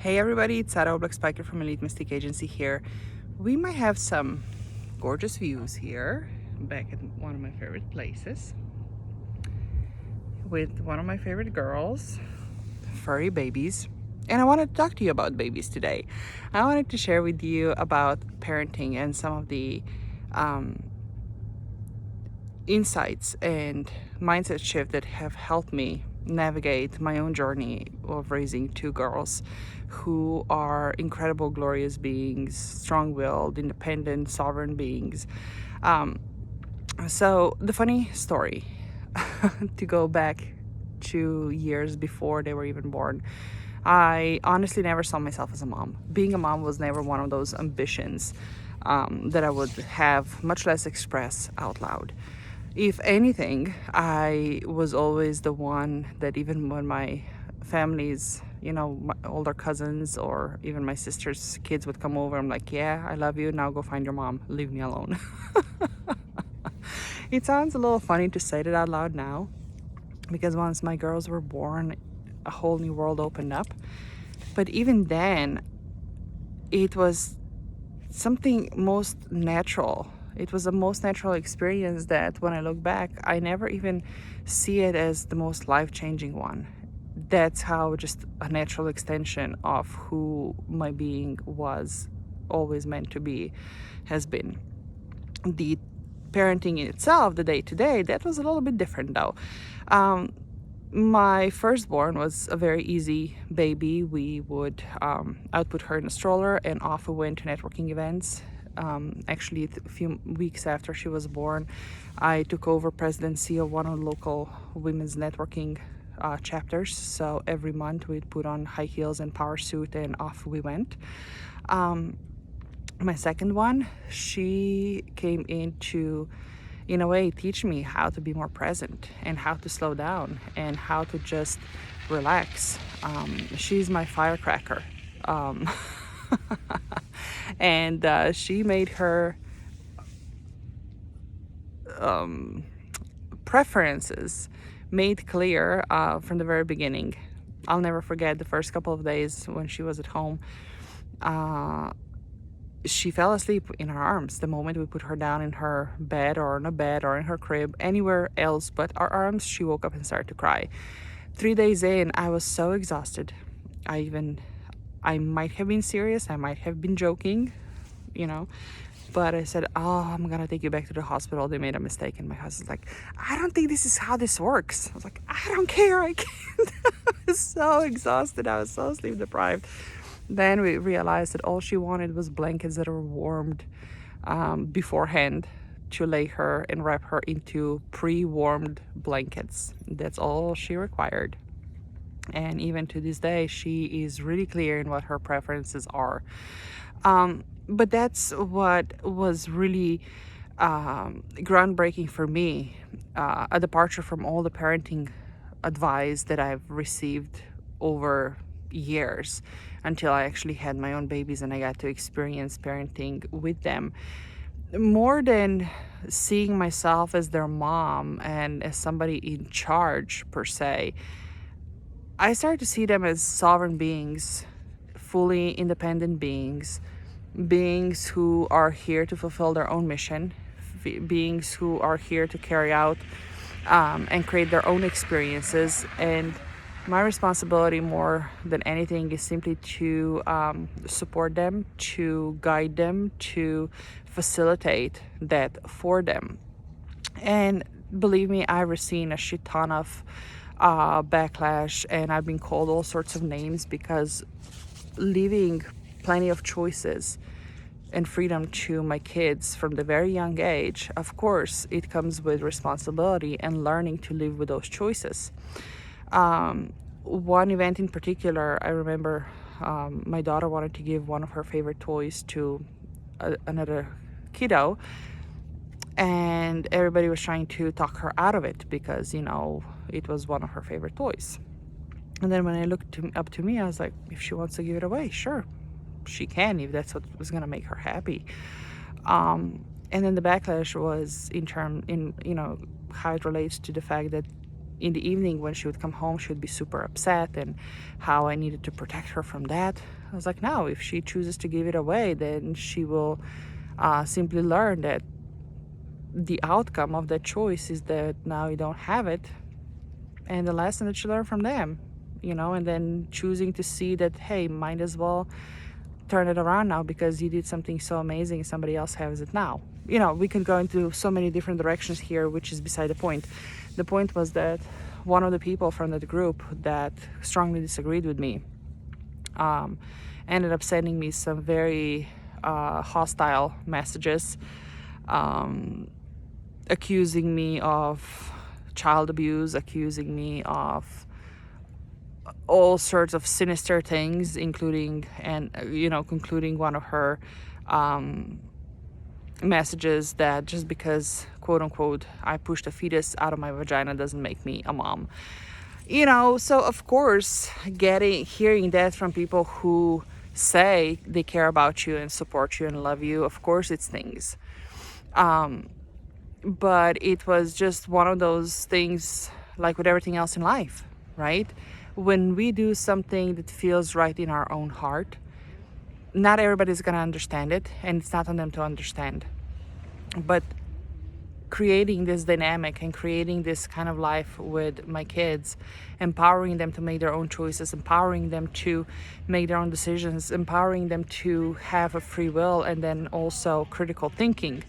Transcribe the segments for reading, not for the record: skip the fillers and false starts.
Hey everybody, it's Sarah Oblak Spiker from Elite Mystic Agency here. We might have some gorgeous views here, back at one of my favorite places, with one of my favorite girls, furry babies. And I wanted to talk to you about babies today. I wanted to share with you about parenting and some of the um, insights and mindset shift that have helped me navigate my own journey of raising two girls who are incredible, glorious beings, strong-willed, independent, sovereign beings. Um, so the funny story, to go back 2 years before they were even born, I honestly never saw myself as a mom. Being a mom was never one of those ambitions that I would have, much less express out loud. If anything, I was always the one that, even when my family's, my older cousins or even my sister's kids would come over, I'm like, yeah, I love you. Now go find your mom. Leave me alone. It sounds a little funny to say that out loud now, because once my girls were born, a whole new world opened up. But even then, it was something most natural. It was the most natural experience that when I look back, I never even see it as the most life-changing one. That's how just a natural extension of who my being was always meant to be, has been. The parenting in itself, the day-to-day, that was a little bit different though. My firstborn was a very easy baby. We would I would put her in a stroller and off we went to networking events. Actually, a few weeks after she was born, I took over presidency of one of the local women's networking chapters. So every month we'd put on high heels and power suit and off we went. My second one, she came in a way, teach me how to be more present and how to slow down and how to just relax. She's my firecracker. Um, and she made her preferences made clear from the very beginning. I'll never forget the first couple of days when she was at home. She fell asleep in our arms the moment we put her down in her bed or in a bed or in her crib, anywhere else but our arms. She woke up and started to cry. 3 days in, I was so exhausted. I might have been serious, I might have been joking, but I said, oh, I'm gonna take you back to the hospital. They made a mistake. And my husband's like, I don't think this is how this works. I was like, I don't care, I can't. I was so exhausted, I was so sleep deprived. Then we realized that all she wanted was blankets that were warmed beforehand, to lay her and wrap her into pre-warmed blankets. That's all she required. And even to this day, she is really clear in what her preferences are. But that's what was really groundbreaking for me, a departure from all the parenting advice that I've received over years, until I actually had my own babies and I got to experience parenting with them. More than seeing myself as their mom and as somebody in charge per se, I started to see them as sovereign beings, fully independent beings, beings who are here to fulfill their own mission, beings who are here to carry out and create their own experiences. And my responsibility, more than anything, is simply to support them, to guide them, to facilitate that for them. And believe me, I've received a shit ton of backlash, and I've been called all sorts of names, because leaving plenty of choices and freedom to my kids from the very young age, of course, it comes with responsibility and learning to live with those choices. One event in particular, I remember my daughter wanted to give one of her favorite toys to another kiddo, and everybody was trying to talk her out of it because, it was one of her favorite toys. And then when I looked up to me, I was like, if she wants to give it away, sure, she can, if that's what was going to make her happy. And then the backlash was in how it relates to the fact that in the evening when she would come home, she would be super upset, and how I needed to protect her from that. I was like, no, if she chooses to give it away, then she will simply learn that the outcome of that choice is that now you don't have it, and the lesson that you learn from them, and then choosing to see that, hey, might as well turn it around now because you did something so amazing, somebody else has it now. We can go into so many different directions here, which is beside the point. The point was that one of the people from that group that strongly disagreed with me ended up sending me some very hostile messages, accusing me of child abuse, accusing me of all sorts of sinister things, including, and concluding one of her messages that just because, quote unquote, I pushed a fetus out of my vagina doesn't make me a mom. So of course, hearing that from people who say they care about you and support you and love you, of course it stings. But it was just one of those things, like with everything else in life, right? When we do something that feels right in our own heart, not everybody's going to understand it, and it's not on them to understand. But creating this dynamic and creating this kind of life with my kids, empowering them to make their own choices, empowering them to make their own decisions, empowering them to have a free will, and then also critical thinking,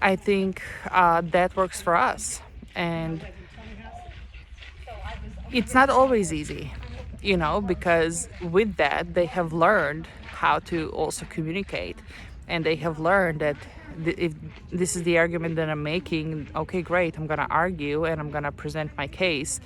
I think that works for us. And it's not always easy, because with that, they have learned how to also communicate. And they have learned that if this is the argument that I'm making, okay, great, I'm going to argue and I'm going to present my case.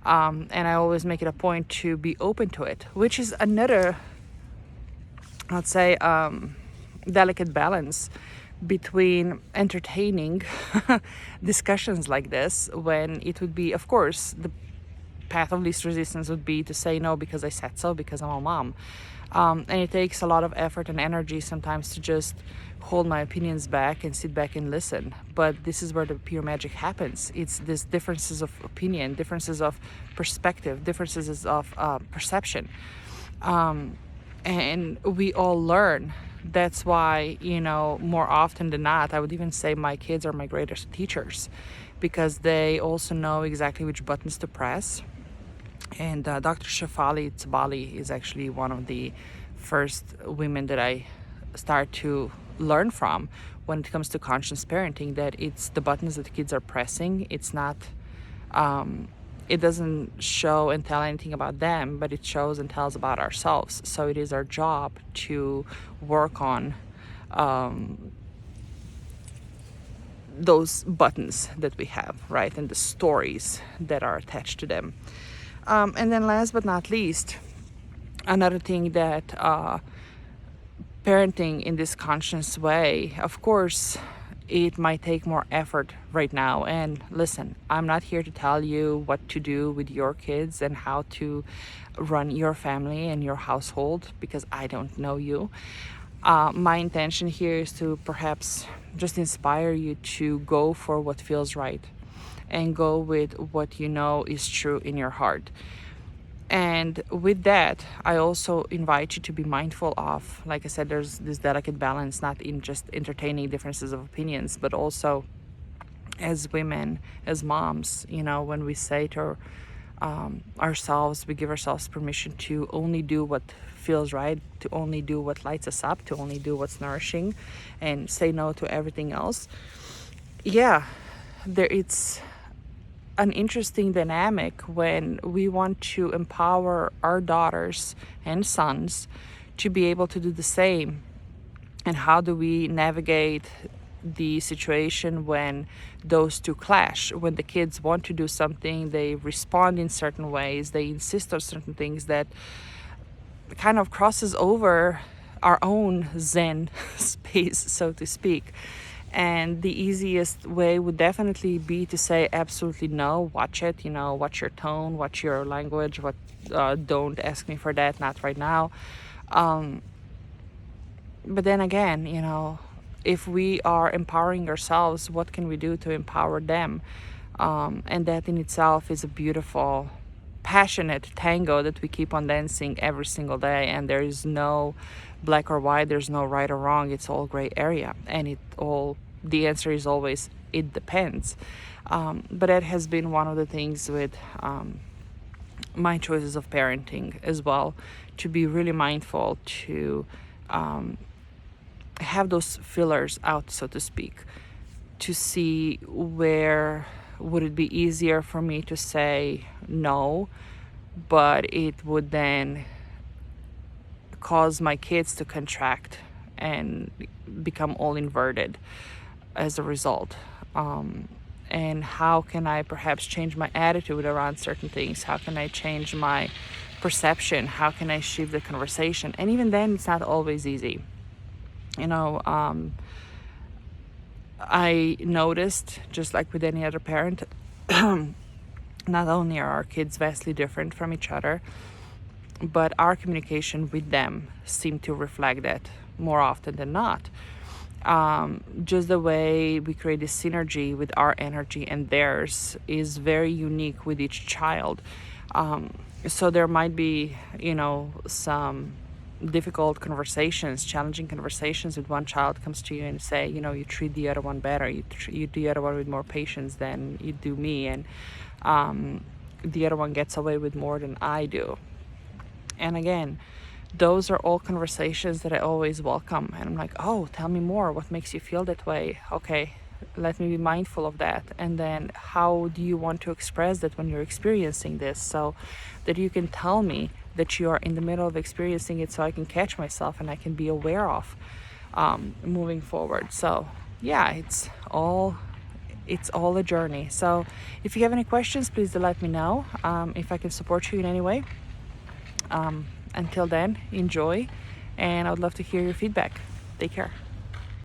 And I always make it a point to be open to it, which is another, let's say, delicate balance between entertaining discussions like this, when it would be, of course, the path of least resistance would be to say no because I said so, because I'm a mom. And it takes a lot of effort and energy sometimes to just hold my opinions back and sit back and listen. But this is where the pure magic happens. It's these differences of opinion, differences of perspective, differences of perception. And we all learn. That's why, more often than not, I would even say my kids are my greatest teachers, because they also know exactly which buttons to press. And Dr. Shefali Tsabali is actually one of the first women that I start to learn from when it comes to conscious parenting, that it's the buttons that the kids are pressing. It's not, it doesn't show and tell anything about them, but it shows and tells about ourselves. So it is our job to work on those buttons that we have, right? And the stories that are attached to them. And then last but not least, another thing that parenting in this conscious way, of course, it might take more effort right now. And listen, I'm not here to tell you what to do with your kids and how to run your family and your household, because I don't know you. My intention here is to perhaps just inspire you to go for what feels right and go with what is true in your heart. And with that, I also invite you to be mindful of, like I said, there's this delicate balance, not in just entertaining differences of opinions, but also as women, as moms, when we say to ourselves, we give ourselves permission to only do what feels right, to only do what lights us up, to only do what's nourishing, and say no to everything else. Yeah, it's an interesting dynamic when we want to empower our daughters and sons to be able to do the same. And how do we navigate the situation when those two clash? When the kids want to do something, they respond in certain ways, they insist on certain things that kind of crosses over our own Zen space, so to speak. And the easiest way would definitely be to say absolutely no, watch it, watch your tone, watch your language, don't ask me for that, not right now. But then again, if we are empowering ourselves, what can we do to empower them? And that in itself is a beautiful, passionate tango that we keep on dancing every single day. And there is no black or white, there's no right or wrong, it's all gray area. And the answer is always, it depends. But that has been one of the things with my choices of parenting as well, to be really mindful to have those fillers out, so to speak, to see where would it be easier for me to say no, but it would then cause my kids to contract and become all inverted as a result. And how can I perhaps change my attitude around certain things? How can I change my perception? How can I shift the conversation? And even then, it's not always easy. I noticed, just like with any other parent, not only are our kids vastly different from each other, but our communication with them seemed to reflect that more often than not. Just the way we create this synergy with our energy and theirs is very unique with each child. So there might be, some difficult conversations, challenging conversations with one child comes to you and say, you treat the other one better, you treat the other one with more patience than you do me, and the other one gets away with more than I do. And again, those are all conversations that I always welcome. And I'm like, oh, tell me more. What makes you feel that way? Okay, let me be mindful of that. And then how do you want to express that when you're experiencing this, so that you can tell me that you are in the middle of experiencing it, so I can catch myself and I can be aware of moving forward. So yeah, it's all a journey. So if you have any questions, please do let me know, if I can support you in any way. Until then, enjoy, and I would love to hear your feedback. Take care.